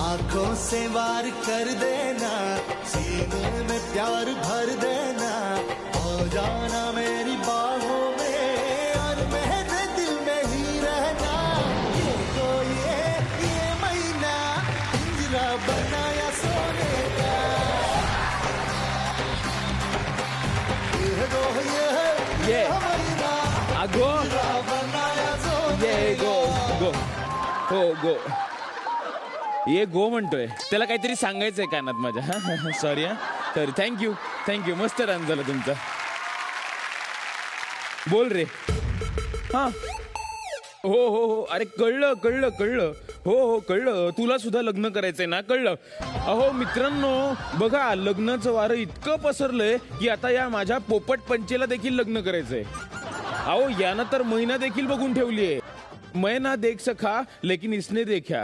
आंखों से वार कर देना, सीने में प्यार भर देना, हो जाना मेरी बाहों में और मेरे दिल में ही रहना। ये कोई ये महीना पिंजरा बनाया सोने का, ये महीना गो बनाया सोने ये गो गो हो गो ये गो म्हणतोय, त्याला काहीतरी सांगायचंय कानात माझ्या. Sorry sorry. थँक्यू मस्त रन झालं तुमचं. बोल रे. हा हो अरे कळलं हो कळलं. तुला सुद्धा लग्न करायचंय ना, कळलं. अहो मित्रांनो बघा, लग्नाचं वारं इतकं पसरलंय की आता या माझ्या पोपट पंचेला देखील लग्न करायचंय. अहो यानं तर महिना देखील बघून ठेवलीये. मैं ना देख सका लेकिन इसने देखा.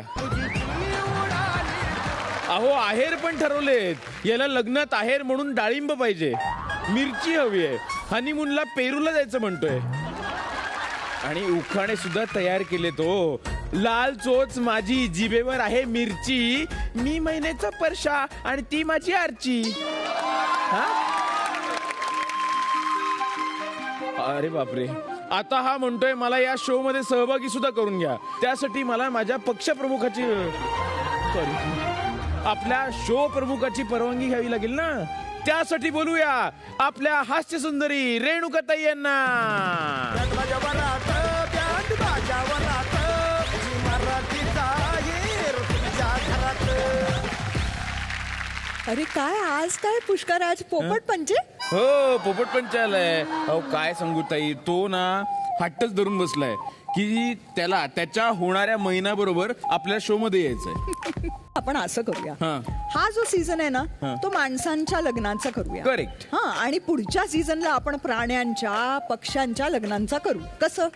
अहो आहेर पण ठरवलेत. याला लग्नात आहेर म्हणून डाळिंब पाहिजे, मिरची हवी आहे, हनीमूनला पेरूला जायचं म्हणतोय. आणि उखाणे सुद्धा तयार केले तो. लाल चोच माझी जिभेवर आहे मिरची, मी महिन्याचा परशा आणि ती माझी आरची. हा अरे बापरे. आता हा म्हणतोय मला या शो मध्ये सहभागी सुद्धा करून घ्या. त्यासाठी मला माझ्या पक्षप्रमुखाची आपल्या शो प्रमुखाची परवानगी घ्यावी लागेल ना. त्यासाठी बोलूया आपल्या हास्य सुंदरी रेणुकाताई यांना. अरे काय आज काय पुष्कराज पोपट पंचे. हो पोपट पंच आलाय. अहो काय सांगू ताई, तो ना हट्टच धरून बसलाय की त्याला त्याच्या होणाऱ्या महिन्याबरोबर आपल्या शो मध्ये यायचंय. आपण असं करूया, हा. हा जो सीझन आहे ना तो माणसांच्या लग्नांचा करूया. करेक्ट. हा आणि पुढच्या सीझनला आपण प्राण्यांच्या पक्ष्यांच्या लग्नांचा करू. कसं?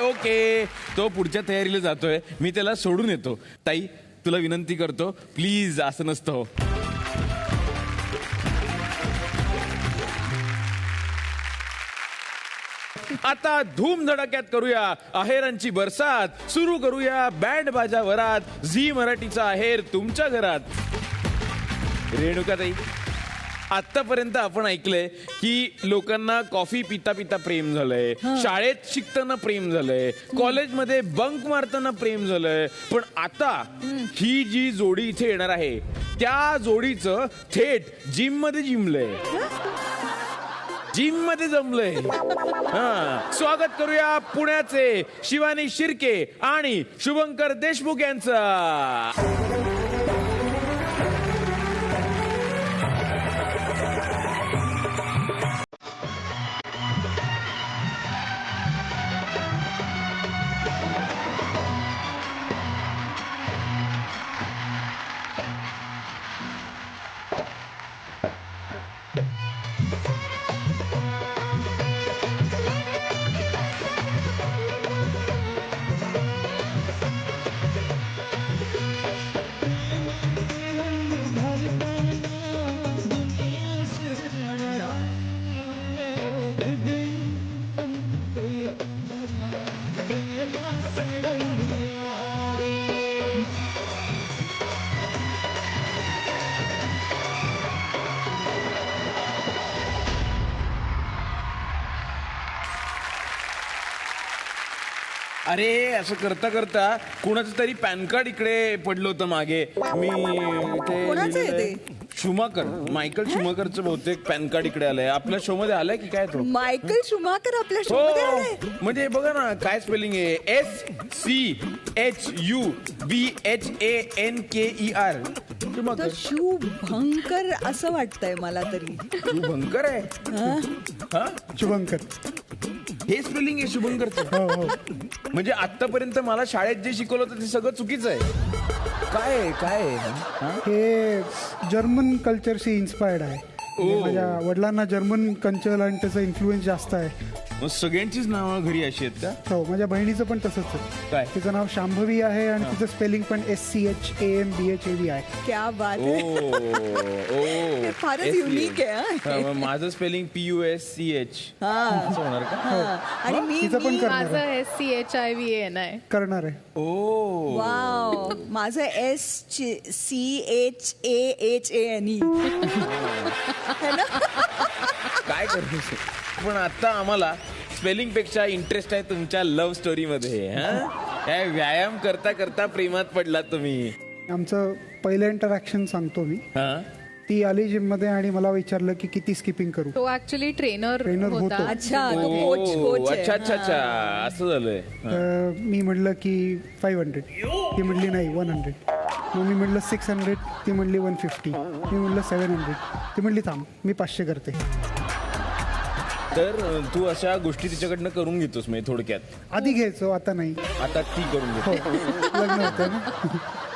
ओके. तो पुढच्या तयारीला जातोय, मी त्याला सोडून येतो. ताई तुला विनंती करतो, प्लीज असं नसतं हो. आता धूम धडाक्यात करूया आहेरांची बरसात. सुरू करूया बँड बाजा वरात. झी मराठीचा आहेर तुमच्या घरात. रेणुकाताई, आतापर्यंत आपण ऐकलंय की लोकांना कॉफी पिता पिता प्रेम झालंय, शाळेत शिकताना प्रेम झालंय, कॉलेजमध्ये बंक मारताना प्रेम झालंय. पण आता ही जी जोडी इथे येणार आहे त्या जोडीचं थेट जिम मध्ये जमलंय. स्वागत करूया पुण्याचे शिवानी शिर्के आणि शुभंकर देशमुख यांचं. अरे असं करता करता कुणाचं तरी पॅन कार्ड इकडे पडलं होतं मागे. मी शुमाकर, मायकल शुमाकरचं बहुतेक पॅन कार्ड इकडे आलंय. आपल्या शो मध्ये आलाय की काय तो? मायकल शुमाकर आपल्या शो मध्ये आलाय. म्हणजे बघा ना काय स्पेलिंग आहे. SCHUBHANKER. शुभंकर असं वाटतंय मला तरी. शुभंकर आहे. शुभंकर हे स्पेलिंग आहे शुभंकरचं. म्हणजे आतापर्यंत मला शाळेत जे शिकवलं होतं ते सगळं चुकीचं आहे. काय हे जर्मन कल्चरशी इन्स्पायर्ड आहे. माझ्या वडिलांना जर्मन कल्चर आणि त्याचा इन्फ्लुएन्स जास्त आहे. मग सगळ्यांचीच नावं घरी अशी आहेत का? हो, माझ्या बहिणीचं पण तसंच आहे. काय? तिचं नाव शांभवी आहे आणि तिचं स्पेलिंग पण SCHAMBHAV आहे. क्या बात ओ आहे. ओ फारच युनिक आहे हा, मग माझं स्पेलिंग PUSCH असं होणार का? हा. आणि मी तिचं पण करणार आहे. माझं SCHIVAN आहे. करणार आहे. ओ वाव माझं SCHAHANE काय करतोस? पण आता आम्हाला स्पेलिंग पेक्षा इंटरेस्ट आहे तुमच्या लव्ह स्टोरी मध्ये. काय व्यायाम करता करता प्रेमात पडला तुम्ही? आमचं पहिलं इंटरॅक्शन सांगतो मी. हा? ती आली जिम मध्ये आणि मला विचारलं की किती स्किपिंग करू. तो ऍक्च्युली ट्रेनर Trainer होता. होतो. अच्छा तो कोच ओ, अच्छा अच्छा अच्छा असं झालंय. तर मी म्हटलं की 500. ती म्हटली नाही 100. मग मी म्हटलं 600. ती म्हटली 150. मी म्हटलं 700. ती म्हटली थांब मी 500 करते. तर तू अशा गोष्टी तिच्याकडनं करून घेतोस म्हणजे थोडक्यात. आधी घ्यायचो आता नाही. आता ती करून हो घेतो. लग्न होतं ना.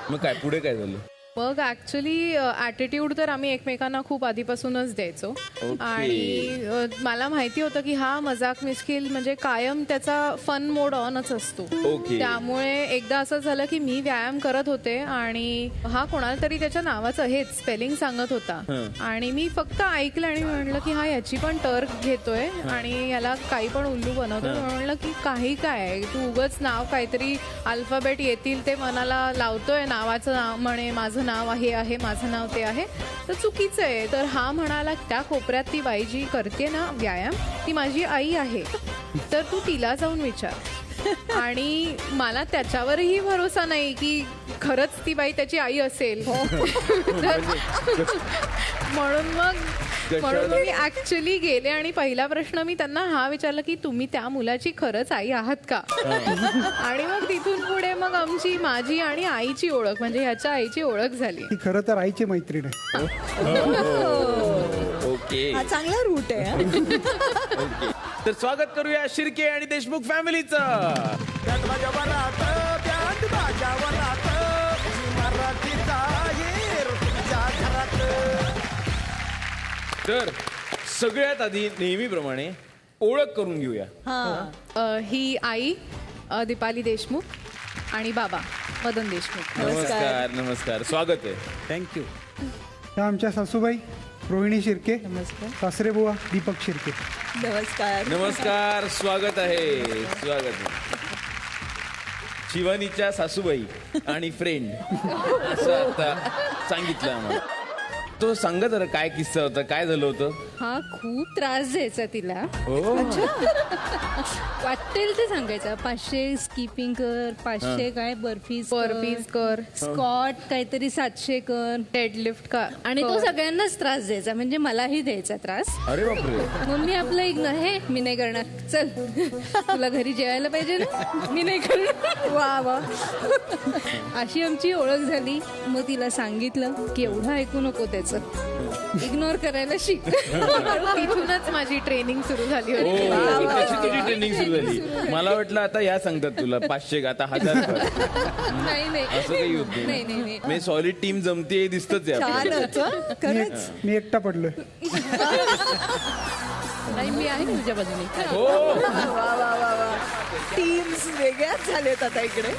मग काय पुढे काय झालं? मग ऍक्च्युली ऍटिट्यूड तर आम्ही एकमेकांना खूप आधीपासूनच द्यायचो. आणि मला माहिती होतं की हा मजाक मिस्किल म्हणजे कायम त्याचा फन मोड ऑनच असतो. ओके. त्यामुळे एकदा असं झालं की मी व्यायाम करत होते आणि हा कोणाला तरी त्याच्या नावाचं हेच स्पेलिंग सांगत होता आणि मी फक्त ऐकलं आणि म्हणलं की हा याची पण टर्क घेतोय आणि याला काही पण उल्लू बनवतोय. म्हणलं की काही काय तू उगाच नाव काहीतरी अल्फाबेट येतील ते मनाला लावतोय. नावाचं नाव म्हणे माझं नाव आहे माझं नाव ते आहे तर चुकीचं आहे. तर हा म्हणाला त्या कोपऱ्यात ती बाई जी करते ना व्यायाम ती माझी आई आहे तर तू तिला जाऊन विचार. आणि मला त्याच्यावरही भरोसा नाही की खरंच ती बाई त्याची आई असेल. म्हणून मी ऍक्च्युली गेले आणि पहिला प्रश्न मी त्यांना हा विचारला की तुम्ही त्या मुलाची खरंच आई आहात का? आणि मग तिथून पुढे मग आमची माझी आणि आईची ओळख म्हणजे ह्याच्या आईची ओळख झाली. ती खरं तर आईची मैत्रीण आहे. ओके. हा चांगला रूट आहे हा. ओके. तर स्वागत करूया शिर्के आणि देशमुख फॅमिलीचं. तर सगळ्यात आधी नेहमीप्रमाणे ओळख करून घेऊया. ही आई दीपाली देशमुख आणि बाबा मदन देशमुख. नमस्कार नमस्कार स्वागत आहे. थँक्यू. ह्या आमच्या सासूबाई रोहिणी शिर्के. सासरे बुवा दीपक शिर्के. नमस्कार नमस्कार स्वागत आहे स्वागत आहे. शिवानीच्या सासूबाई आणि फ्रेंड असं आता सांगितलं आम्हाला. तो सांगा जरा काय किस्सा होता काय झालं होतं? हा खूप त्रास द्यायचा तिला. हो वाटेल ते सांगायचं 500 स्किपिंग कर 500 काय बर्फीज कर स्कॉट काहीतरी 700 कर डेडलिफ्ट का आणि तो सगळ्यांनाच त्रास द्यायचा म्हणजे मलाही द्यायचा त्रास. अरे बापरे. मग मी आपलं इग्नोर हे मी नाही करणार चल तुला घरी जेवायला पाहिजे ना मी नाही करणार. वा वा अशी आमची ओळख झाली. मग तिला सांगितलं की एवढं ऐकू नको त्याचं इग्नोर करायला शिक. तिथूनच माझी ट्रेनिंग सुरू झाली हो होती. त्याची तुझी ट्रेनिंग सुरू झाली. मला वाटलं आता या सांगतात तुला 500 आता 1000 कर. नाही असं काही होत नाही नाही. सॉलिड टीम जमते दिसतच आहे आपल्याला. छानच हं? खरंच मी एकटा पडलोय. नाही मी आहे तुझ्या बाजूने. हो वा वा वा वा टीम्स वेगळ्याच झालेत आता इकडे.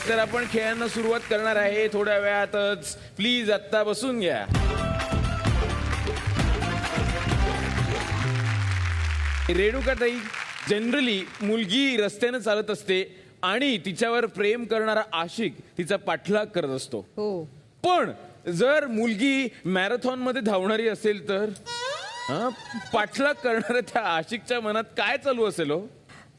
तर आपण खेळांना सुरुवात करणार आहे थोड्या वेळातच. प्लीज आत्ता बसून घ्या. रेणुकाताई जनरली मुलगी रस्त्यानं चालत असते आणि तिच्यावर प्रेम करणारा आशिक तिचा पाठलाग करत असतो. हो पण जर मुलगी मॅरेथॉन मध्ये धावणारी असेल तर पाठलाग करणाऱ्या त्या आशिकच्या मनात काय चालू असेल हो?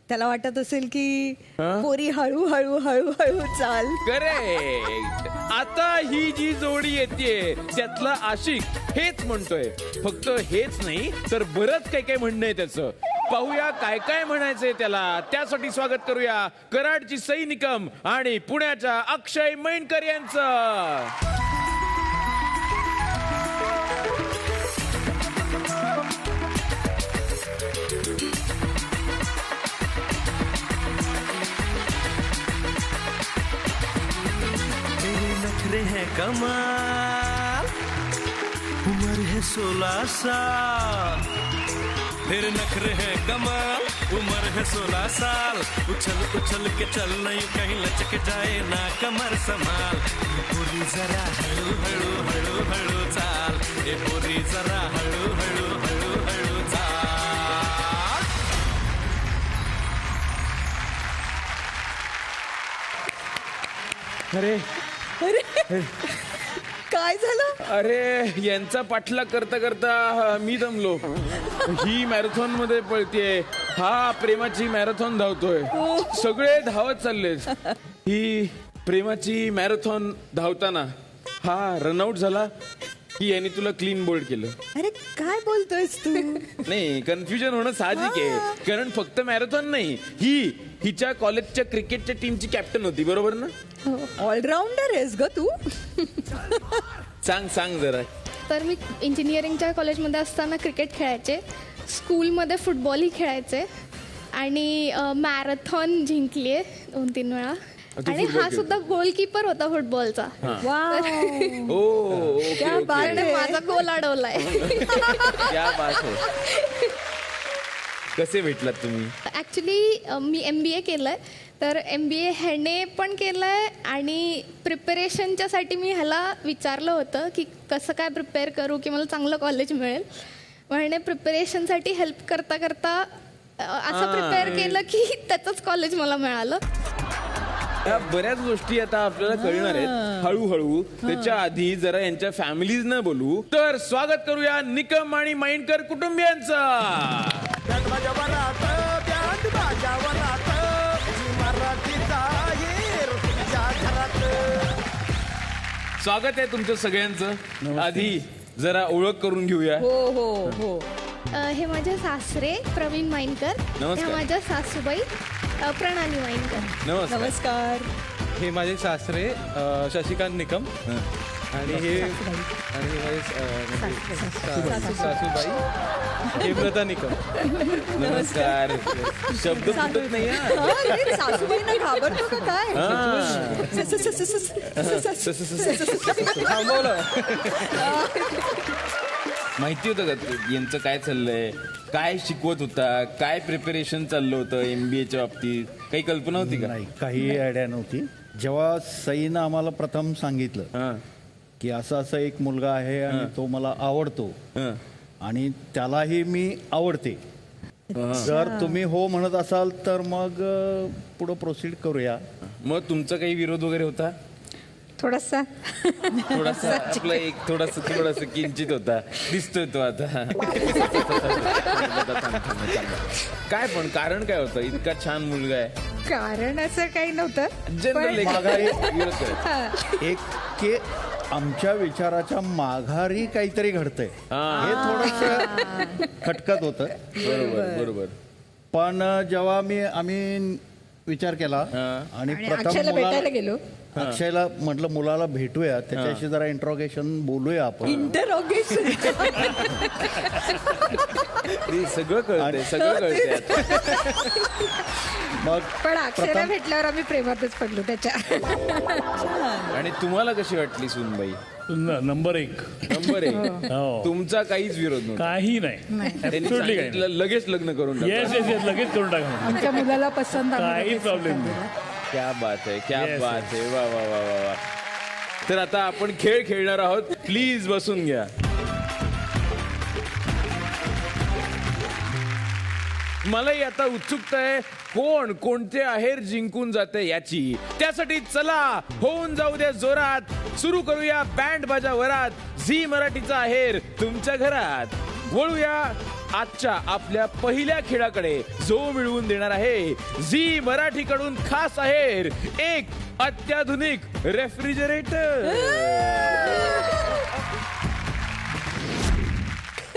त्याला वाटत असेल की पोरी हळू हळू हळू हळू चाल. करेक्ट. आता ही जी जोडी येते त्यातला आशिक हेच म्हणतोय. फक्त हेच नाही तर बरंच काय काय म्हणणं आहे त्याचं. पाहूया काय काय म्हणायचंय त्याला. त्यासाठी स्वागत करूया कराडची सई निकम आणि पुण्याच्या अक्षय मैनकर यांचं. नखरे हैं कमाल उम्र है 16 साल फिर नखरे हैं कमाल, उम्र है 16 साल, उछल उछल के चल नहीं कहीं लचक जाए ना कमर संभाल, पूरी जरा हळू हळू हळू हळू चाल, ए पूरी जरा हळू हळू हळू हळू चाल. अरे काय झालं? अरे यांचा पाठलाग करता करता मी दमलो. ही मॅरेथॉन मध्ये पळतीये, हा प्रेमाची मॅरेथॉन धावतोय, सगळे धावत चाललेत. ही प्रेमाची मॅरेथॉन धावताना हा रनआउट झाला की यांनी तुला क्लीन बोल्ड केलं. अरे काय बोलतोयस तू? नाही, कन्फ्युजन होणं साहजिक आहे, कारण फक्त मॅरेथॉन नाही, ही हिच्या कॉलेजच्या क्रिकेटच्या टीमची कॅप्टन होती, बरोबर ना? ऑलराऊंडर आहेस ग तू. सांग जरा. तर मी इंजिनिअरिंगच्या कॉलेजमध्ये असताना क्रिकेट खेळायचे, स्कूलमध्ये फुटबॉलही खेळायचे आणि मॅरेथॉन जिंकली आहे 2-3 वेळा. आणि हा सुद्धा गोलकीपर होता फुटबॉलचा. वाव. ओ क्या बात त्याने आहे. माझा गोल अडवलाय. क्या बात आहे. कसे भेटलात तुम्ही? ऍक्च्युली मी MBA केलंय, तर MBA ह्याने पण केलंय आणि प्रिपरेशनच्या साठी मी ह्याला विचारलं होतं की कसं काय प्रिपेअर करू की मला चांगलं कॉलेज मिळेल. ह्याने प्रिपरेशनसाठी हेल्प करता करता असं प्रिपेअर केलं की त्याचंच कॉलेज मला मिळालं. या बऱ्याच गोष्टी आता आपल्याला कळणार आहेत हळूहळू. त्याच्या आधी जरा यांच्या फॅमिलीज न बोलू, तर स्वागत करूया निकम आणि माइंडकर कुटुंबियांचं. स्वागत आहे तुमचं सगळ्यांचं. आधी जरा ओळख करून घेऊया. हो. हे माझे सासरे प्रवीण माइंडकर, नमस्कार. ह्या माझ्या सासूबाई प्रणाली माइंडकर. नमस्कार. हे माझे सासरे शशिकांत निकम आणि हे माझे सासूबाई हेमलता निकम. नमस्कार. शब्द फुटत नाही हा. अरे, सासूबाईंना घाबरतो का काय? माहिती होतं का यांचं काय चाललंय, काय शिकवत होता, काय प्रिपरेशन चाललं होतं MBAच्या बाबतीत? काही कल्पना होती का? नाही, काही आयडिया नव्हती. जेव्हा सईनं आम्हाला प्रथम सांगितलं हा. की असा एक मुलगा आहे आणि तो मला आवडतो हा. आणि त्यालाही मी आवडते, जर तुम्ही हो म्हणत असाल तर मग पुढं प्रोसीड करूया. मग तुमचा काही विरोध वगैरे होता? थोडासा थोडासा आपला एक थोडासा किंचित होता, दिसतोय तो आता. काय पण कारण काय होतं? इतका छान मुलगा आहे. कारण असं काही नव्हतं. जनरल माघारी विरोध करायचा. एक की आमच्या विचाराच्या माघारी काहीतरी घडतंय हे थोडंसं खटकत होतं. बरोबर. पण जेव्हा आम्ही विचार केला आणि प्रथम अक्षयला भेटायला गेलो. अक्षयला म्हटलं मुलाला भेटूया, त्याच्याशी जरा इंट्रोगेशन बोलूया आपण. इंटरोगेशन. सगळं कळतंय मग पण अक्षयला भेटल्यावर आम्ही प्रेमातच पडलो त्याच्या. आणि तुम्हाला कशी वाटली सुनबाई? नंबर 1. तुमचा काहीच विरोध नव्हता? काही नाही. त्यांनी सांगितलं, लगेच लग्न करून टाका. येस लगेच करून टाका. आमच्या मुलाला पसंत काही प्रॉब्लेम नाही. क्या बात आहे, क्या बात आहे. वा वा वा वा वा. तर आता आपण खेळ खेळणार आहोत. प्लीज बसून घ्या. मलाही आता उत्सुकता आहे कोण कोणते आहेर जिंकून जाते याची. त्यासाठी चला होऊन जाऊ द्या जोरात, सुरू करूया बँड बाजा वरात. झी मराठीचा आहेर तुमच्या घरात. वळूया आजच्या आपल्या पहिल्या खेळाकडे, जो मिळवून देणार आहे झी मराठीकडून खास आहेर, एक अत्याधुनिक रेफ्रिजरेटर.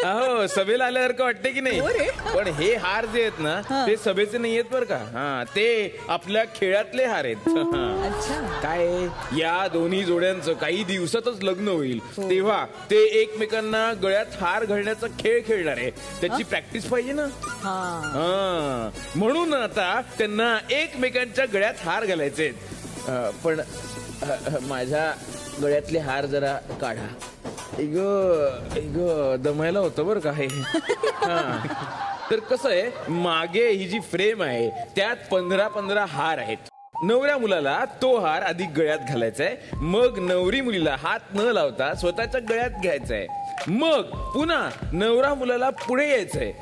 अहो, सभेला आल्यासारखं वाटते की नाही? पण हे हार जे आहेत ना ते सभेचे नाही आहेत बरं का. हा, ते आपल्या खेळातले हार आहेत. काय या दोन्ही जोड्यांचं काही दिवसातच लग्न होईल, तेव्हा ते एकमेकांना गळ्यात हार घालण्याचा खेळ खेळणार आहे. त्याची प्रॅक्टिस पाहिजे ना. म्हणून आता त्यांना एकमेकांच्या गळ्यात हार घालायचे. पण माझ्या गळ्यातले हार जरा काढा. दमायला होतं बरं का हे. तर कसं आहे, मागे ही जी फ्रेम आहे त्यात 15 हार आहेत. नवऱ्या मुलाला तो हार आधी गळ्यात घालायचा आहे, मग नवरी मुलीला हात न लावता स्वतःच्या गळ्यात घ्यायचा आहे. मग पुन्हा नवरा मुलाला पुढे यायचंय,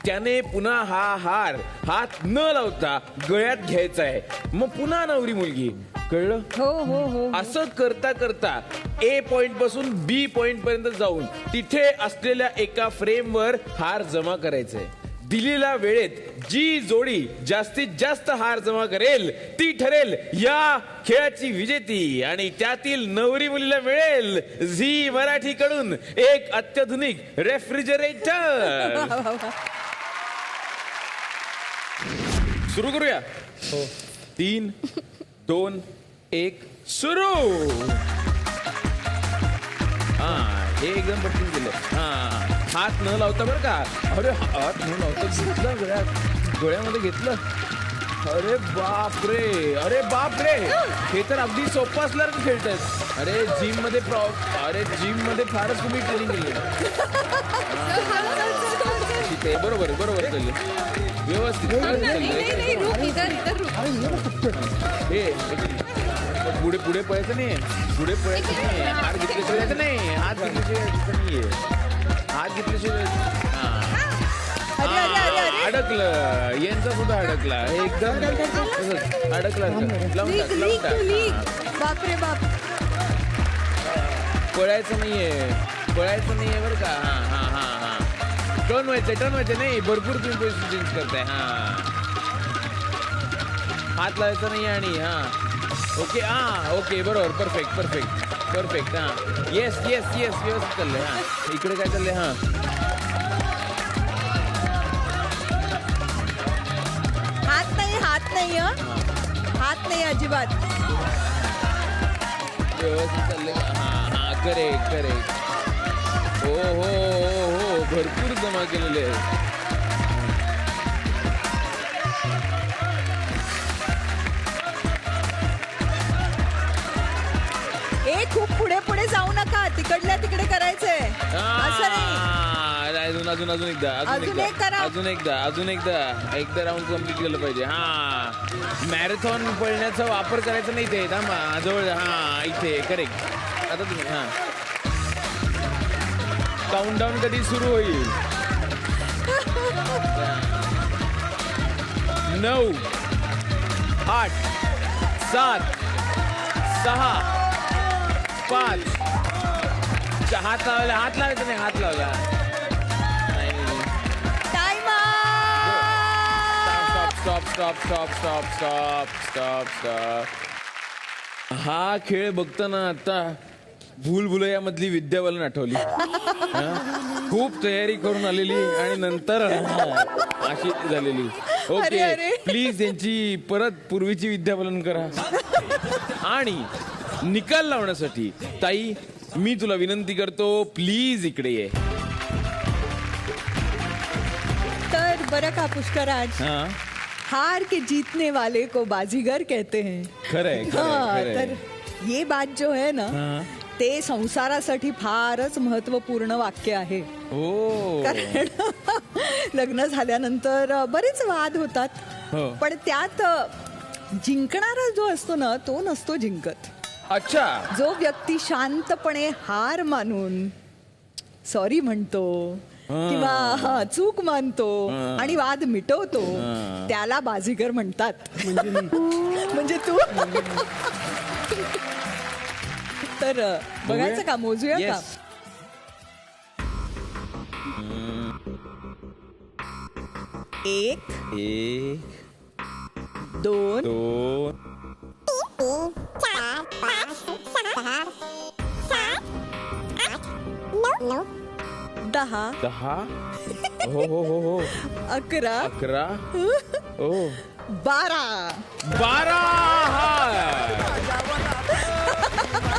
त्याने पुन्हा हा हार हात न लावता गळ्यात घ्यायचा आहे. मग पुन्हा नवरी मुलगी. कळलं? हो हो हो. असं करता करता ए पॉइंट पासून बी पॉइंट पर्यंत जाऊन तिथे असलेल्या एका फ्रेमवर हार जमा करायचंय. दिलेल्या वेळेत जी जोडी जास्तीत जास्त हार जमा करेल ती ठरेल या खेळाची विजेती. आणि त्यातील नवरी मुलीला मिळेल झी मराठी कडून एक अत्याधुनिक रेफ्रिजरेटर. सुरू करूया. 3, 2, 1 सुरू. हा, हे एकदम पटकन केलं. हा, हात न लावता बरं का. अरे हात न लावता घेतलं गळ्यामध्ये घेतलं. अरे बापरे, अरे बापरे, हे तर अगदी सोपं असल्यावर खेळतात. अरे जिम मध्ये फारच तुम्ही ट्रेनिंग केली. ठीक आहे, बरोबर चालले, व्यवस्थित पुढे पुढे पळायचं नाही, पुढे पळायचं नाही. हात घेतल्याशिवाय जायचं नाही, हात घेतल्याशिवाय हात घेतल्याशिवाय. अडकलं, यांचा सुद्धा अडकला एकदम अडकला. बापरे बाप. पळायचं नाहीये बरं का. हा टर्न व्हायचे नाही. भरपूर तुम्ही पोझिशन चेंज करताय. हात लावायचा नाही. आणि ओके बरोबर. परफेक्ट. येस व्यवस्थित चाललंय. इकडे काय चाललंय. हात नाही अजिबात. व्यवस्थित चाललंय. करेक्ट. हो भरपूर जमा केलेले आहे. खूप पुढे जाऊ नका, तिकडल्या तिकडे करायचंय. असं नाही. अजून एकदा राऊंड कम्प्लीट केलं पाहिजे. मॅरेथॉन पळण्याचा वापर करायचा नाही ते. जवळ इथे. करेक्ट. आता तुम्ही काउंटडाऊन कधी सुरू होईल. 9, 8, 7, 6, 5. हात लावायचा नाही. हात लावला. स्टॉप. हा खेळ बघताना आता भूलभुलैया मधली विद्या बालन आठवली. खूप तयारी करून आलेली आणि नंतर अशी झालेली. ओके, प्लीज यांची परत पूर्वीची विद्या बालन करा. आणि निकाल लावण्यासाठी ताई मी तुला विनंती करतो, प्लीज इकडे ये. तर बरं का पुष्कराज, हार के जीतने वाले को बाजीगर कहते हैं. खरंय. तर ये बात जो है ना, ते संसारासाठी फारच महत्वपूर्ण वाक्य आहे. कारण लग्न झाल्यानंतर बरेच वाद होतात, पण त्यात जिंकणारा जो असतो ना तो नसतो जिंकत. अच्छा. जो व्यक्ती शांतपणे हार मानून सॉरी म्हणतो किंवा चूक मानतो आणि वाद मिटवतो त्याला बाजीगर म्हणतात. म्हणजे तू. तर बघायचं का, मोजूया का? एक, 2, 10, 11, 12.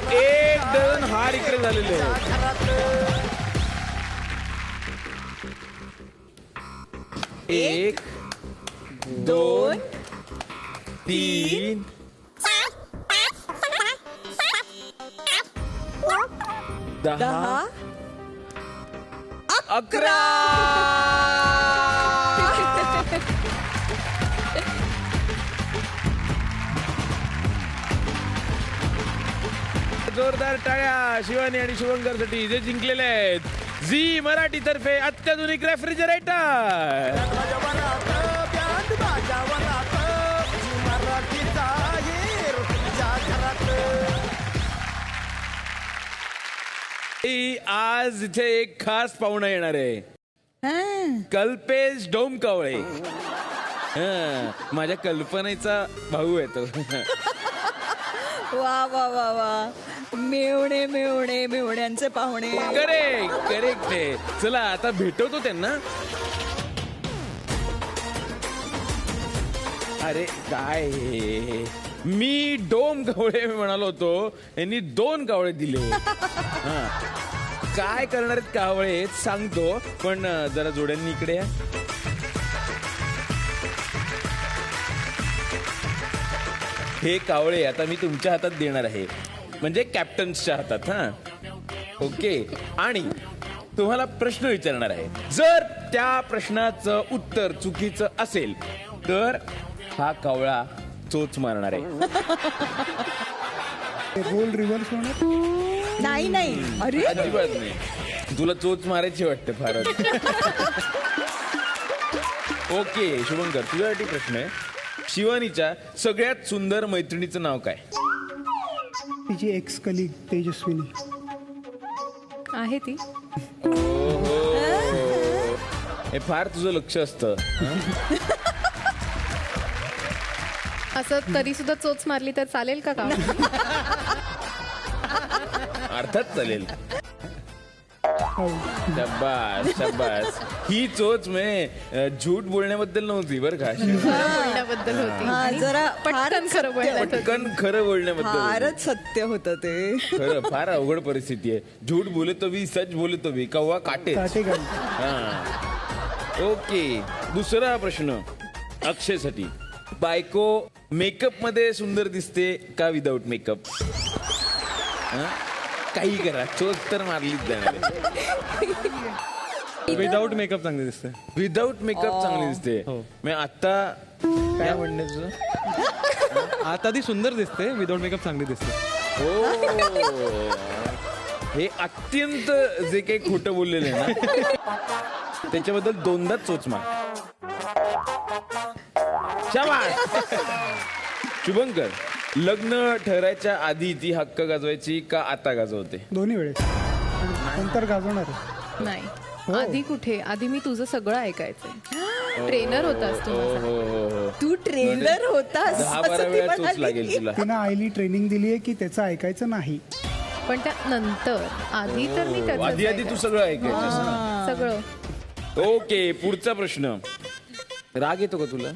एक डझन हार इकडे झालेले. 1, 2, 3, 10, 11. जोरदार टाळ्या शिवानी आणि शुभंकरसाठी जे जिंकलेले आहेत झी मराठी तर्फे अत्याधुनिक रेफ्रिजरेटर. आज इथे एक खास पाहुणा येणार आहे. कल्पेश डोमकावळे. माझ्या कल्पनेचा भाऊ आहे तो. वा वा वा वा. मेवणे मेवणे मेवण्यांचे पाहुणे. करेक्ट करेक्ट आहे. चला आता भेटवतो त्यांना. अरे काय हे? मी डोम कावळे म्हणालो होतो, यांनी 2 कावळे दिले. काय करणार आहेत कावळे सांगतो, पण जरा जोड्यांनी इकडे या. हे कावळे आता मी तुमच्या हातात देणार आहे, म्हणजे कॅप्टन्सच्या हातात. ओके. आणि तुम्हाला प्रश्न विचारणार आहे. जर त्या प्रश्नाचं उत्तर चुकीचं असेल तर हा कावळा चोच मारणार आहे. रोल रिव्हर्स होणार नाही नाही. अरे अजिबात नाही. तुला चोच मारायची वाटते फारच. ओके शुभंकर, तुझ्यासाठी प्रश्न आहे. शिवानीच्या सगळ्यात सुंदर मैत्रिणीचं नाव काय? तिची एक्स कलीग तेजस्विनी आहे ती. हे फार तुझं लक्ष असतं. असं तरी सुद्धा चोच मारली तर चालेल का? अर्थात चालेल. शाबास शाबास. ही चोच में झूठ बोलण्याबद्दल नव्हती बरं का. बोलण्याबद्दल होती. जरा पटकन खरं बोलण्यात होती. पटकन खरं बोलण्याबद्दल. फारच सत्य होतं ते. खरं फार अवघड परिस्थिती आहे. झूठ बोले तो भी, सच बोले तो भी, कव्वा काटे. ओके. दुसरा प्रश्न अक्षयसाठी. बायको मेकअप मध्ये सुंदर दिसते का विदाऊट मेकअप? काही करा, चोच तर मारलीच जाणार. विदाऊट मेकअप चांगली दिसते. विदाऊट मेकअप चांगली दिसते. मी आता काय म्हणण्याचं, आता ती सुंदर दिसते, विदाऊट मेकअप चांगली दिसते. हो. हे अत्यंत जे काही खोटं बोललेलं आहे ना, त्याच्याबद्दल 2दा चोच मार. शाबास. शुभंकर, लग्न ठरायच्या आधी ती हक्क गाजवायची का आता गाजवते? दोन्ही वेळेस. नंतर गाजवणार. नाही, आधी कुठे. आधी मी तुझं सगळं ऐकायचंय. ट्रेनर होतास तू माझा. तू ट्रेनर होतास. 10-12 वेळा चोच लागेल तुला. तिनं आईली ट्रेनिंग दिली आहे की त्याचं ऐकायचं नाही. पण त्यानंतर आधी तर मी त्याचं आधी तू सगळं ऐकायचं. सगळं. ओके. पुढचा प्रश्न. राग येतो का तुला?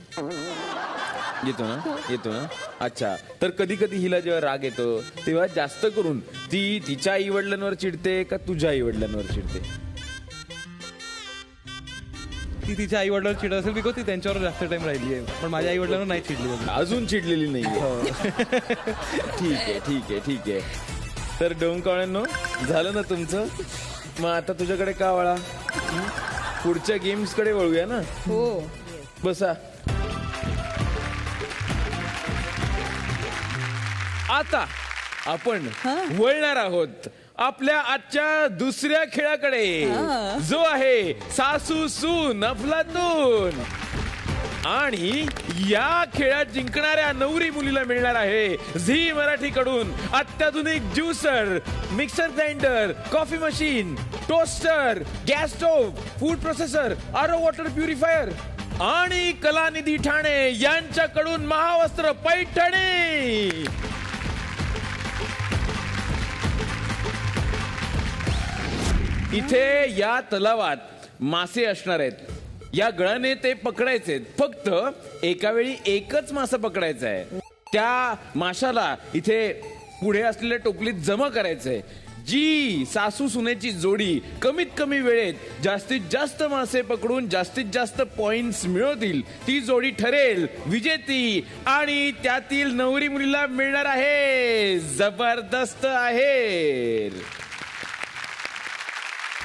येतो ना? येतो ना? अच्छा. तर कधी कधी हिला जेव्हा राग येतो तेव्हा जास्त करून ती तिच्या आई वडिलांवर चिडते का तुझ्या आई वडिलांवर चिडते? ती तिच्या आई वडिलांवर चिडत असेल बिकॉज ती त्यांच्यावर जास्त टाइम राहिली आहे. पण माझ्या आई वडिलांवर नाही चिडली. अजून चिडलेली नाही. ठीक आहे ठीक आहे ठीक आहे. तर डोमकावळ्यांनो, झालं ना तुमचं? मग आता तुझ्याकडे कावळा. पुढच्या गेम्स कडे वळूया ना. हो. बसा. आता आपण वळणार आहोत आपल्या आजच्या दुसऱ्या खेळाकडे, जो आहे सासू सून अफलातून. आणि या खेळात जिंकणाऱ्या नवरी मुलीला मिळणार आहे झी मराठी कडून अत्याधुनिक juicer, mixer grinder, coffee machine, toaster, gas stove, food processor, RO water purifier आणि कलानिधी ठाणे यांच्याकडून महावस्त्र पैठणी. इथे या तलावात मासे असणार आहेत. या गळाने ते पकडायचे. फक्त एका वेळी एकच मासा पकडायचा आहे. त्या माशाला इथे पुढे असलेल्या टोपलीत जमा करायचंय. जी सासू सुनेची जोडी कमीत कमी वेळेत जास्तीत जास्त मासे पकडून जास्तीत जास्त पॉइंट्स मिळवतील ती जोडी ठरेल विजेती. आणि त्यातील नवरी मुलीला मिळणार आहे जबरदस्त आहे.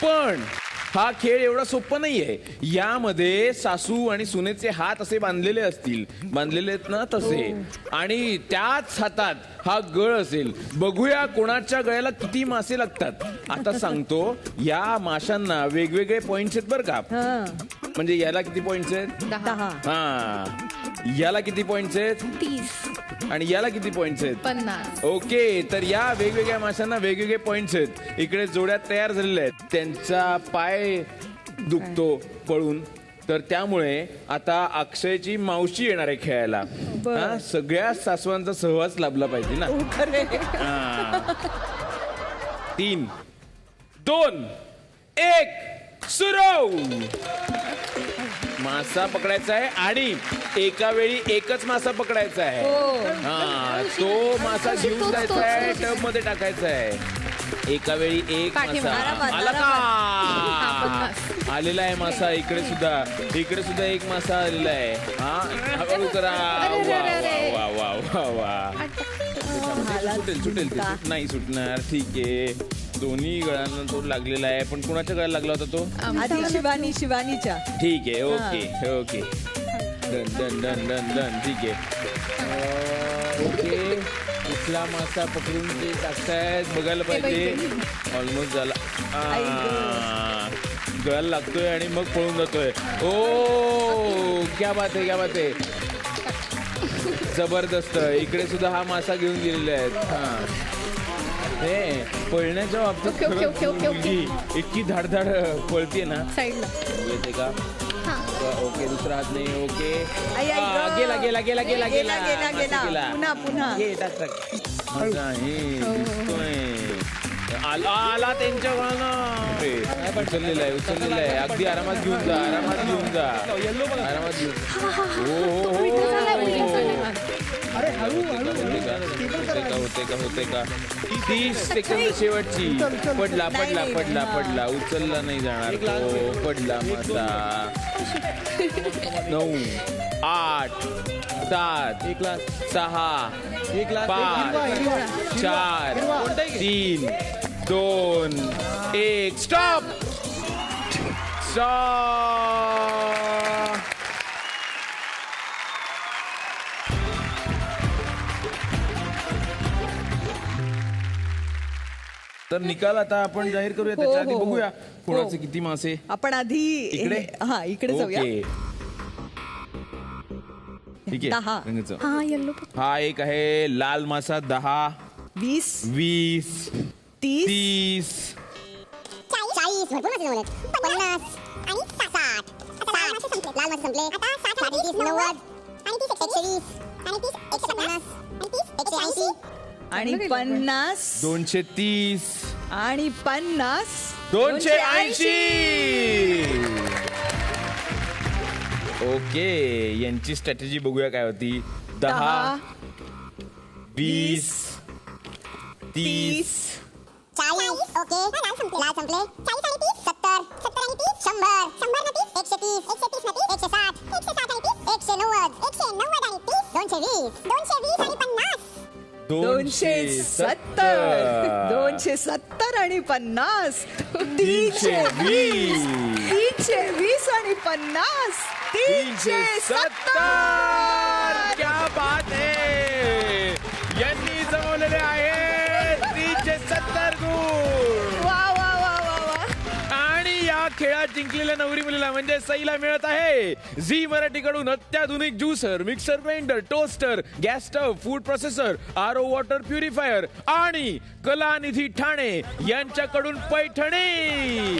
पण हा खेळ एवढा सोपा नाहीये. यामध्ये सासू आणि सुनेचे हात असे बांधलेले असतील, बांधलेले आहेत ना तसे, आणि त्याच हातात हा गळ असेल. बघूया कोणाच्या गळ्याला किती मासे लागतात. आता सांगतो, या माशांना वेगवेगळे पॉइंट्स आहेत बरं का. म्हणजे याला किती पॉइंट्स आहेत? 10. हा, याला किती पॉइंट्स आहेत? 30. आणि याला किती पॉइंट्स आहेत? 50. ओके, तर या वेगवेगळ्या माशांना वेगवेगळे पॉइंट्स आहेत. इकडे जोड्या तयार झालेल्या आहेत. त्यांचा पाय दुखतो पळून, तर त्यामुळे आता अक्षयची मावशी येणार आहे खेळायला. हा, सगळ्या सासवांचा सहवास लाभला पाहिजे ना. 3, 2, 1 सुरू. मासा पकडायचा आहे आणि एका वेळी एकच मासा पकडायचा आहे. हा, तो मासा घेऊन जायचा आहे, टब मध्ये टाकायचा आहे. एका वेळी एक मासा आला का? आलेला आहे मासा. इकडे सुद्धा एक मासा आलेला आहे. हा, हळू करा. वा वा वा वा. सुटेल नाही सुटणार. ठीक आहे, दोन्ही गळ्यांना तो लागलेला आहे. पण कुणाच्या गळ्याला लागला होता तो? आधी शिवानीच्या. ठीक आहे, ओके. डन. ठीक आहे, ओके. कुठला मासा पकडून ते टाकतायत बघायला पाहिजे. ऑलमोस्ट झाला. गळ्याला लागतोय आणि मग पळून जातोय. ओ, क्या बात आहे. जबरदस्त. इकडे सुद्धा हा मासा घेऊन गेलेले आहेत. हा, हे पळण्याच्या बाबतीत इतकी धाडधाड पळतीये ना. साईडला येते का? ओके, दुसरा हात नाही. ओके, गेला. पुन्हा आला त्यांच्या गाणं. उचललेला आहे. अगदी आरामात घेऊन जा. होते का? 30 सेकंद शेवटची. पडला. उचलला नाही जाणार तो. पडला मासा. 9, 8, 7, 6, 5, 4, 3, 2, 1 स्टॉप. तर निकाल आता आपण जाहीर करूया. त्याच्या आधी बघूया कोणाचे किती मासे. आपण आधी इकडे जाऊया. ठीक आहे, 10. हा येल्लो. हा एक आहे लाल मासा. 10, 20, 30, 40, भरपूर मासे जमलेत. 50 आणि 60. लाल मासे संपले. आता 60, 30, 90 आणि 30, 120 आणि 30, 150 आणि 30, 180 आणि 50, 230 आणि 50, 280. ओके, यांची स्ट्रॅटेजी बघूया काय होती. 10, 20, 30, 40. ओके, लाल संपले. 40 आणि 30, 70. 70 आणि 30, 100. 100 आणि 30, 130. 130 आणि 30, 160. 160 आणि 30, 190. 190 आणि 30, 220. 220 आणि 50, 270. 270 आणि 50, 320. 320 आणि 50, 370. क्या बात है. यांनी जमवलेले आहेत 370 गुण. वा. आणि या खेळात जिंकलेल्या नवरी मुलीला म्हणजे सईला मिळत आहे झी मराठीकडून अत्याधुनिक juicer, mixer grinder, toaster, gas stove, food processor, RO water purifier आणि कलानिधी ठाणे यांच्याकडून पैठणी.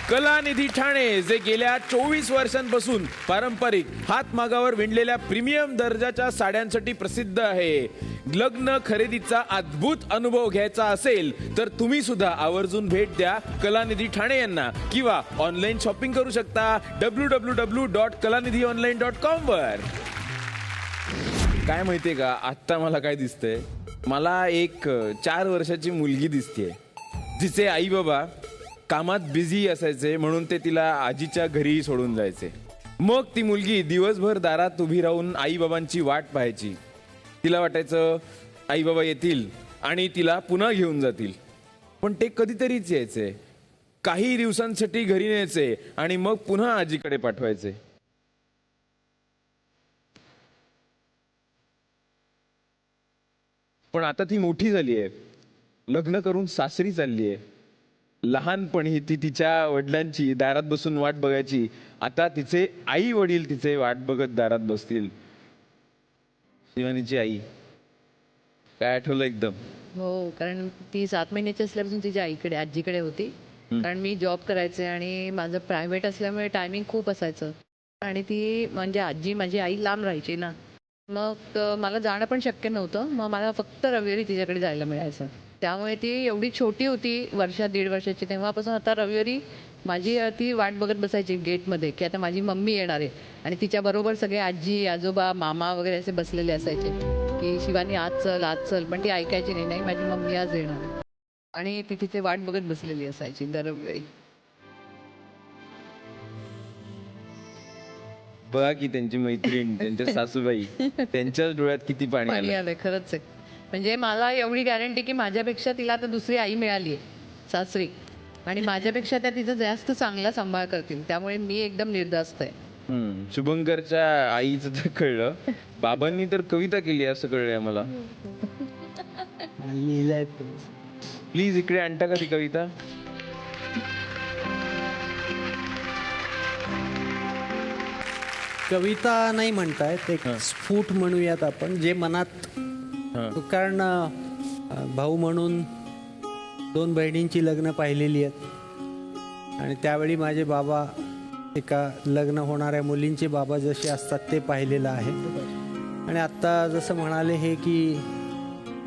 कलानिधी ठाणे जे गेल्या 24 वर्षांपासून पारंपरिक हातमागावर विणलेल्या प्रीमियम दर्जाच्या साड्यांसाठी प्रसिद्ध आहे. लग्न खरेदीचा अद्भुत अनुभव घ्यायचा असेल तर तुम्ही सुद्धा आवर्जून भेट द्या कलानिधी ठाणे यांना किंवा ऑनलाईन शॉपिंग करू शकता www.kalanidhionline.com वर. काय माहितीये का, आत्ता मला काय दिसतंय, मला एक 4 वर्षाची मुलगी दिसतेय. तिचे आई बाबा कामात बिझी असायचे म्हणून ते तिला आजीच्या घरी सोडून जायचे. मग ती मुलगी दिवसभर दारात उभी राहून आई बाबांची वाट पाहायची. तिला वाटायचं आई बाबा येतील आणि तिला पुन्हा घेऊन जातील. पण ते कधीतरीच यायचे, काही दिवसांसाठी घरी न्यायचे आणि मग पुन्हा आजीकडे पाठवायचे. पण आता ती मोठी झाली आहे, लग्न करून सासरी चालली आहे. लहानपणी ती तिच्या वडिलांची दारात बसून वाट बघायची, आता तिचे आई वडील तिचे वाट बघत दारात बसतील. शिवानीची आई, काय आठवलं एकदम? हो, कारण ती 7 महिन्याची असल्यापासून तिच्या आईकडे आजीकडे होती. कारण मी जॉब करायचे आणि माझं प्रायव्हेट असल्यामुळे टायमिंग खूप असायचं आणि ती म्हणजे आजी माझी आई लांब राहायची ना, मग मला जाणं पण शक्य नव्हतं. मग मला फक्त रविवारी तिच्याकडे जायला मिळायचं. त्यामुळे ती एवढी छोटी होती, 1.5 वर्षाची, तेव्हापासून आता रविवारी माझी ती वाट बघत बसायची गेटमध्ये की आता माझी मम्मी येणार आहे. आणि तिच्याबरोबर सगळे आजी आजोबा मामा वगैरे असे बसलेले असायचे की शिवानी आज चल, पण ती ऐकायची नाही, माझी मम्मी आज येणार. आणि ती तिथे वाट बघत बसलेली असायची दरवेळी. बघा की त्यांची मैत्रीण, त्यांच्या सासूबाई, त्यांच्या डोळ्यात किती पाणी आलंय. खरंच आहे. म्हणजे मला एवढी गॅरंटी की माझ्यापेक्षा तिला आता दुसरी आई मिळाली आहे सासरी, आणि माझ्यापेक्षा त्या तिचा जास्त चांगला सांभाळ करतील. त्यामुळे मी एकदम निर्धास्त आहे. शुभंकरच्या आईचं तर कळलं, बाबांनी तर कविता केली असं कळलंय मला. प्लीज इकडे आणता का ती कविता? कविता नाही म्हणतायत, एक स्फुट म्हणूयात आपण, जे मनात. कारण भाऊ म्हणून 2 बहिणींची लग्न पाहिलेली आहेत आणि त्यावेळी माझे बाबा एका लग्न होणाऱ्या मुलींचे बाबा जसे असतात ते पाहिलेलं आहे. आणि आत्ता जसं म्हणाले हे की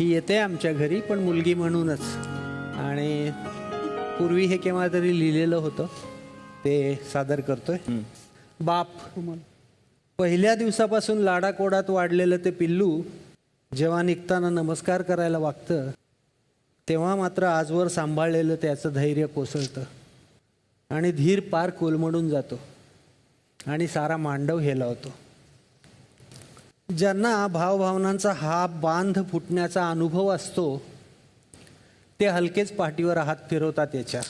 ही येते आमच्या घरी पण मुलगी म्हणूनच. आणि पूर्वी हे केव्हा तरी लिहिलेलं होतं, ते सादर करतोय. बाप, पहिल्या दिवसापासून लाडाकोडात वाढलेलं ते पिल्लू जेव्हा निघताना नमस्कार करायला वागतं, तेव्हा मात्र आजवर सांभाळलेलं त्याचं धैर्य कोसळतं आणि धीर पार कोलमडून जातो आणि सारा मांडव हेलावतो. ज्यांना भावभावनांचा हा बांध फुटण्याचा अनुभव असतो ते हलकेच पाठीवर हात फिरवतात याच्या,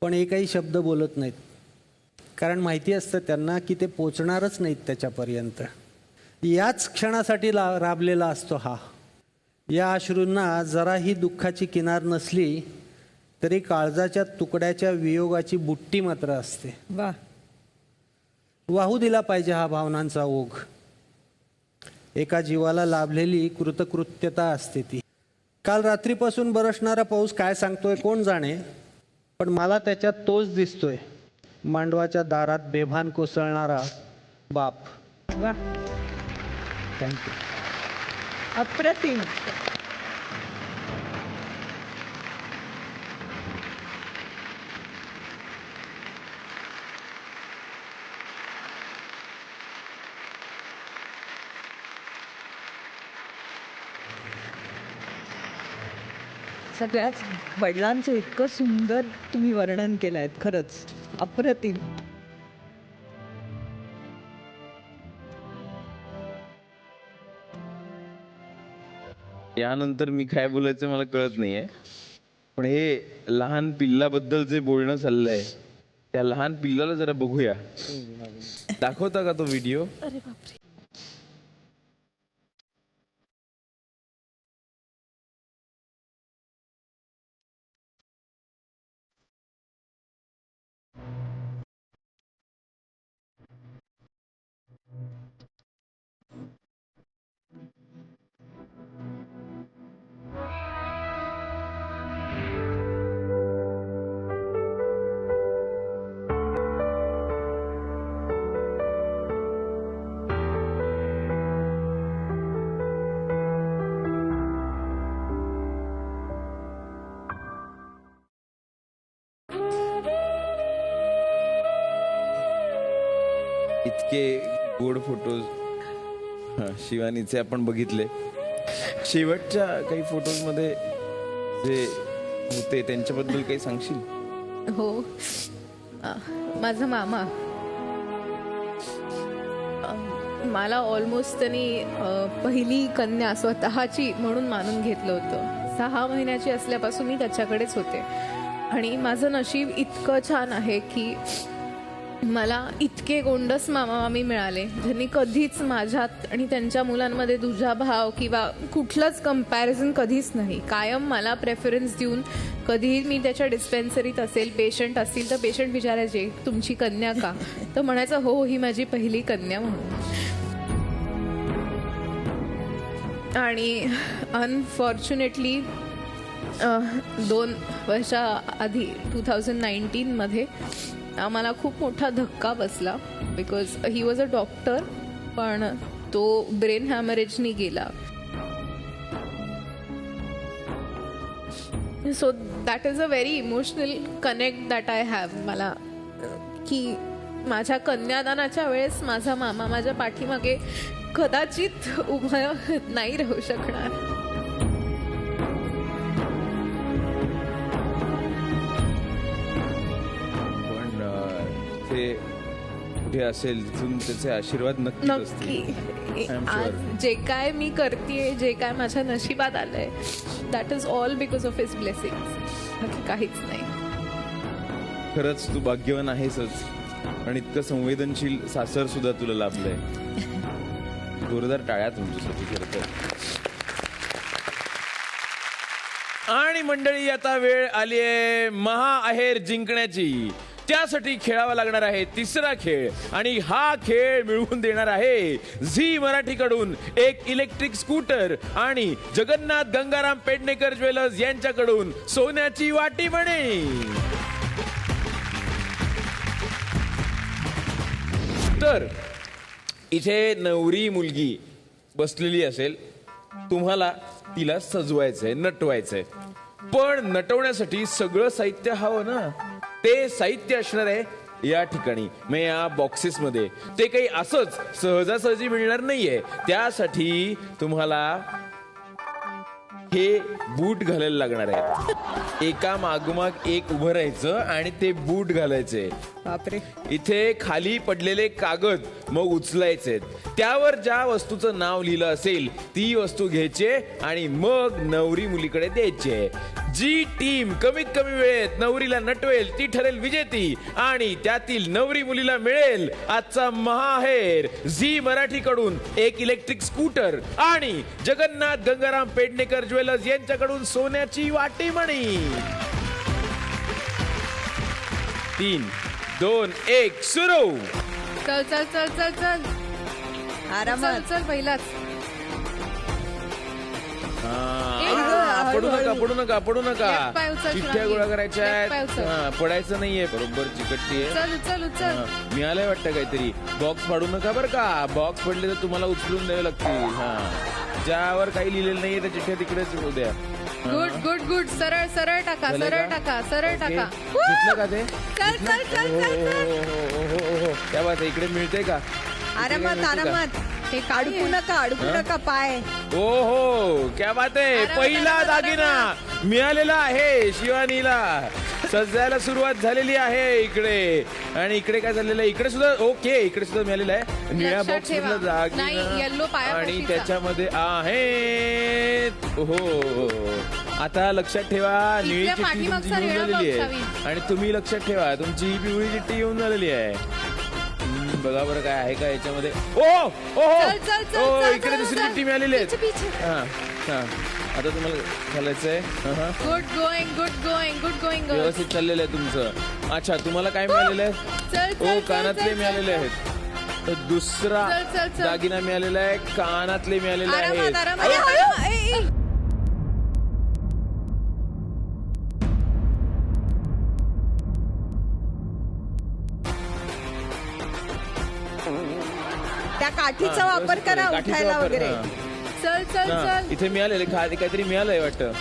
पण एकही शब्द बोलत नाहीत. कारण माहिती असतं त्यांना की ते पोचणारच नाहीत त्याच्यापर्यंत. याच क्षणासाठी राबलेला असतो हा. या अश्रूंना जराही दुःखाची किनार नसली तरी काळजाच्या तुकड्याच्या वियोगाची बुट्टी मात्र असते. वाहू दिला पाहिजे हा भावनांचा ओघ. एका जीवाला लाभलेली कृतकृत्यता असते ती. काल रात्रीपासून बरसणारा पाऊस काय सांगतोय कोण जाणे, पण मला त्याच्यात तोच दिसतोय, मांडवाच्या दारात बेभान कोसळणारा बाप. थँक्यू. अप्रतिम. सगळ्याच वडिलांचं इतकं सुंदर तुम्ही वर्णन केलंय, खरंच अप्रतिम. यानंतर मी काय बोलायचं मला कळत नाहीये, पण हे लहान पिल्लाबद्दल जे बोलणं चाललंय त्या लहान पिल्लाला जरा बघूया. दाखवता का तो व्हिडिओ? अरे बापरे. इतके गोड फोटोज शिवानीचे आपण बघितले. शेवटच्या काही फोटोज मध्ये जे होते त्यांच्याबद्दल काही सांगशील? हो, माझा मामा मला ऑलमोस्ट त्यांनी पहिली कन्या स्वतःची म्हणून मानून घेतलं होतं. 6 महिन्याची असल्यापासून मी त्याच्याकडेच होते. आणि माझं नशीब इतकं छान आहे की मला इतके गोंडस मामा मामी मिळाले ज्यांनी कधीच माझ्यात आणि त्यांच्या मुलांमध्ये दुजाभाव किंवा कुठलंच कंपॅरिझन कधीच नाही. कायम मला प्रेफरन्स देऊन कधीही मी त्याच्या डिस्पेन्सरीत असेल, पेशंट असतील तर पेशंट विचारायचे तुमची कन्या का, तर म्हणायचं हो ही माझी पहिली कन्या म्हणून. आणि अनफॉर्च्युनेटली 2 वर्षाआधी 2019 आम्हाला खूप मोठा धक्का बसला. Because he was a doctor, पण तो ब्रेन हॅमरेजनी गेला. So that is a very emotional connect that I have. मला की माझ्या कन्यादानाच्या वेळेस माझा मामा माझ्या पाठीमागे कदाचित उभा नाही राहू शकणार. कुठे असेल तिथून त्याचे आशीर्वाद नक्की नक्की. आज जे काय मी करतेय, जे काय माझ्या नशिबात आलंय, that is all because of his blessings, बाकी काहीच नाही. खरंच तू भाग्यवान आहेसच. आणि इतकं संवेदनशील सासर सुद्धा तुला लाभलंय. जोरदार टाळ्या तुमच्यासाठी खरं तर. आणि मंडळी आता वेळ आली आहे महाअहेर जिंकण्याची. त्यासाठी खेळावा लागणार आहे तिसरा खेळ. आणि हा खेळ मिळवून देणार आहे झी मराठीकडून एक इलेक्ट्रिक स्कूटर आणि जगन्नाथ गंगाराम पेडणेकर ज्वेलर्स यांच्याकडून सोन्याची वाटीमणी. तर इथे नवरी मुलगी बसलेली असेल, तुम्हाला तिला सजवायचंय, नटवायचंय. पण नटवण्यासाठी सगळं साहित्य हवं ना. ते साहित्य असणार आहे या ठिकाणी, म्हणजे या बॉक्सेस मध्ये. ते काही असंच सहजासहजी मिळणार नाहीये. त्यासाठी तुम्हाला हे बूट घालायला लागणार आहेत. एका मागोमाग एक उभं राहायचं आणि ते बूट घालायचे. बापरे. इथे खाली पडलेले कागद मग उचलायचे. त्यावर ज्या वस्तूचं नाव लिहिलं असेल ती वस्तू घ्यायचे आणि मग नवरी मुलीकडे द्यायचे. जी टीम कमीत कमी वेळेत नवरीला नटवेल ती ठरेल विजेती. आणि त्यातील नवरी मुलीला मिळेल आजचा महाअहेर झी मराठीकडून एक इलेक्ट्रिक स्कूटर आणि जगन्नाथ गंगाराम पेडणेकर ज्वेलर्स यांच्याकडून सोन्याची वाटीमणी. 3, 2, 1 सुरू. चल चल चल चल चल आरामात. चल पहिलाच. पडू नका. एक पाय उचल, चिठ्ठ्या गोळा करायच्या एक पाय उचल. आहेत. पडायचं नाहीये. बरोबर चिकटती आहे. चल उचल उचल. मिळालंय वाटतं काहीतरी. बॉक्स फाडू नका बरं का. बॉक्स पडले तर तुम्हाला उचलून द्यावे लागतील. ज्यावर काही लिहिलेलं नाहीये त्या चिठ्ठ्या तिकडेच होऊ द्या. Good good good. सरळ सरळ टाका, सरळ टाका, सरळ टाका. घेतलं का ते? चल चल चल चल. हो. त्या बात इकडे मिळते का? आरामात आरामात. हे अडकू नका पाय. हो क्या बात आहे. पहिला दागिना मिळालेला आहे शिवानीला. सजायला सुरुवात झालेली आहे इकडे. आणि इकडे काय झालेलं आहे, इकडे सुद्धा ओके, इकडे सुद्धा मिळालेलं आहे निळ्या बॉक्स मधला दागिना. आणि त्याच्यामध्ये आहे हो. आता लक्षात ठेवा निळी चिठ्ठी तुमची येऊन झालेली आहे. आणि तुम्ही लक्षात ठेवा तुमची पिवळी चिठ्ठी येऊन झालेली आहे. बघा बरं काय आहे का याच्यामध्ये. ओ इकडे दुसरी चिठ्ठी मिळालेली आहे. आता तुम्हाला घालायचंय. Good going. व्यवस्थित चाललेलं आहे तुमचं. अच्छा तुम्हाला काय मिळालेलं आहे? कानातले मिळालेले आहेत. दुसरा दागिना मिळालेला आहे. कानातले मिळालेले आहेत. त्या काठीचा वापर करा उठायला वगैरे. चल चल चल. इथे मिळालेले काहीतरी मिळालंय वाटतं.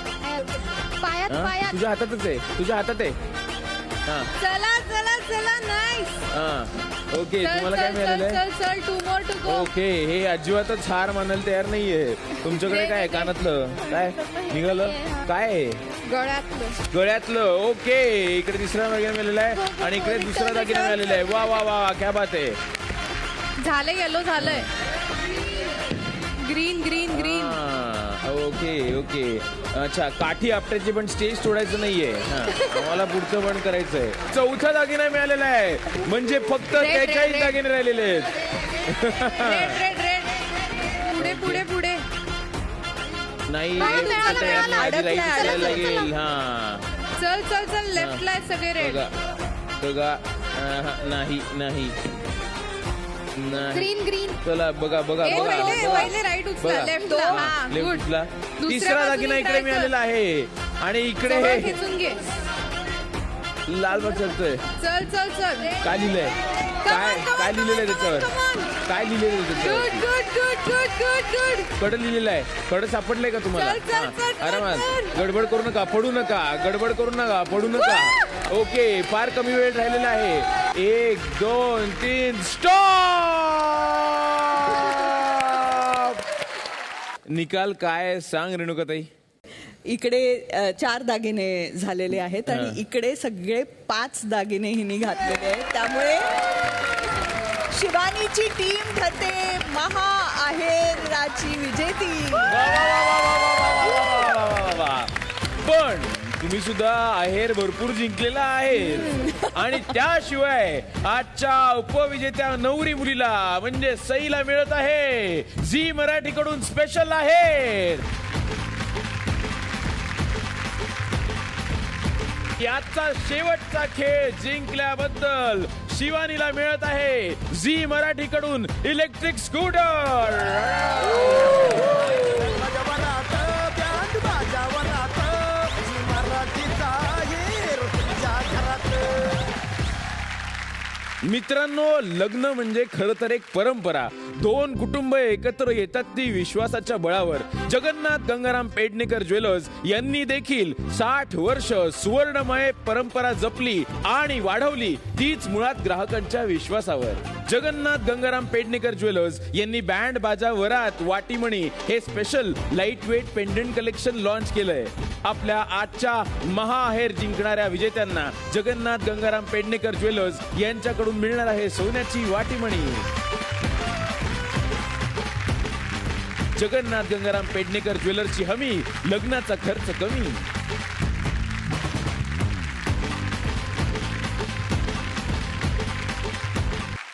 पायात पायात. तुझ्या हातातच आहे. तुझ्या हातात आहे. चला चला चला. नाईस. ओके तुम्हाला काय मिळालेलं आहे? चल चल. 2 more to go. ओके हे अजिबातच हार मानायला तयार नाहीये. तुमच्याकडे काय कानातलं काय निघालं? काय आहे? गळ्यातलं. ओके इकडे तिसरा दागिना मिळालेला आहे आणि इकडे दुसरा दागिना मिळालेला आहे. वा वा वा क्या बात आहे. झालंय येलो झालंय. Green green green. ओके. अच्छा, काठी आपट्याची पण स्टेज सोडायचं नाहीये. आम्हाला पुढचं पण करायचंय. चौथा दागिना मिळालेला आहे, म्हणजे फक्त 43 दागिने राहिलेले आहेत. रेड पुढे पुढे. नाही, मिळालं. आधी राईट करायला लागेल. हा, चल लेफ्टला आहे सगळे रेड. बघा. नाही. ग्रीन. चला बघा. पहिले राईट उचला, लेफ्टला. हा, लेफ्ट गुड. उचला. दुसऱ्या तिसरा दागिना बाजूने इकडे try कर. मिळालेला आहे आणि इकडे जवळ हे खेचून घे. लाल बघ चलतोय. चल. काय लिहिलंय? काय लिहिलेलं आहे त्याच्यावर? काय लिहिलेलं आहे त्याच्यावर? गुड. कड लिहिलेलं आहे. कड सापडलंय का तुम्हाला? चल. अरे मा, गडबड करू नका, पडू नका. ओके, फार कमी वेळ राहिलेला आहे. 1 2 3 स्टॉप. निकाल काय सांग रेणुकाताई? इकडे 4 दागिने झालेले आहेत आणि इकडे सगळे 5 दागिने हिने घातलेले आहेत. त्यामुळे शिवानीची टीम ठरते महाअहेराची विजेती. पण तुम्ही सुद्धा आहेर भरपूर जिंकलेला आहे आणि त्याशिवाय आजच्या उपविजेत्या नवरी मुलीला म्हणजे सईला मिळत आहे झी मराठीकडून स्पेशल आहेर. याचा शेवटचा खेळ जिंकल्याबद्दल शिवानीला मिळत आहे झी मराठीकडून इलेक्ट्रिक स्कूटर. मित्रांनो, लग्न म्हणजे खरं तर एक परंपरा. 2 कुटुंब एकत्र येतात ती विश्वासाच्या बळावर. जगन्नाथ गंगाराम पेडणेकर ज्वेलर्स यांनी देखील 60 वर्ष सुवर्णमय परंपरा जपली आणि वाढवली, तीच मुळात ग्राहकांच्या विश्वासावर. जगन्नाथ गंगाराम पेडणेकर ज्वेलर्स यांनी बँड बाजा वरात वाटीमणी हे special lightweight pendant collection launch केलंय. आपल्या आजच्या महाअहेर जिंकणाऱ्या विजेत्यांना जगन्नाथ गंगाराम पेडणेकर ज्वेलर्स यांच्याकडून मिळणार आहे सोन्याची वाटीमणी. जगन्नाथ गंगाराम पेडणेकर ज्वेलर्सची हमी, लग्नाचा खर्च कमी.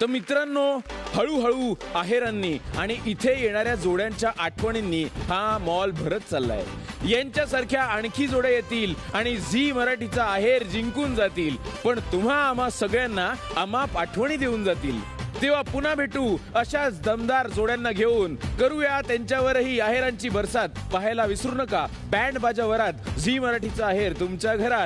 तर मित्रांनो, हळूहळू आहेरांनी आणि इथे येणाऱ्या जोड्यांच्या आठवणींनी हा मॉल भरत चाललाय. यांच्यासारख्या आणखी जोड्या येतील आणि झी मराठीचा आहेर जिंकून जातील, पण तुम्हा आम्हा सगळ्यांना अमाप आठवणी देऊन जातील. तेव्हा पुन्हा भेटू अशाच दमदार जोड्यांना घेऊन. करूया त्यांच्यावरही आहेरांची बरसात. पाहायला विसरू नका बँड बाजा वरात झी मराठीचा आहेर तुमच्या घरात.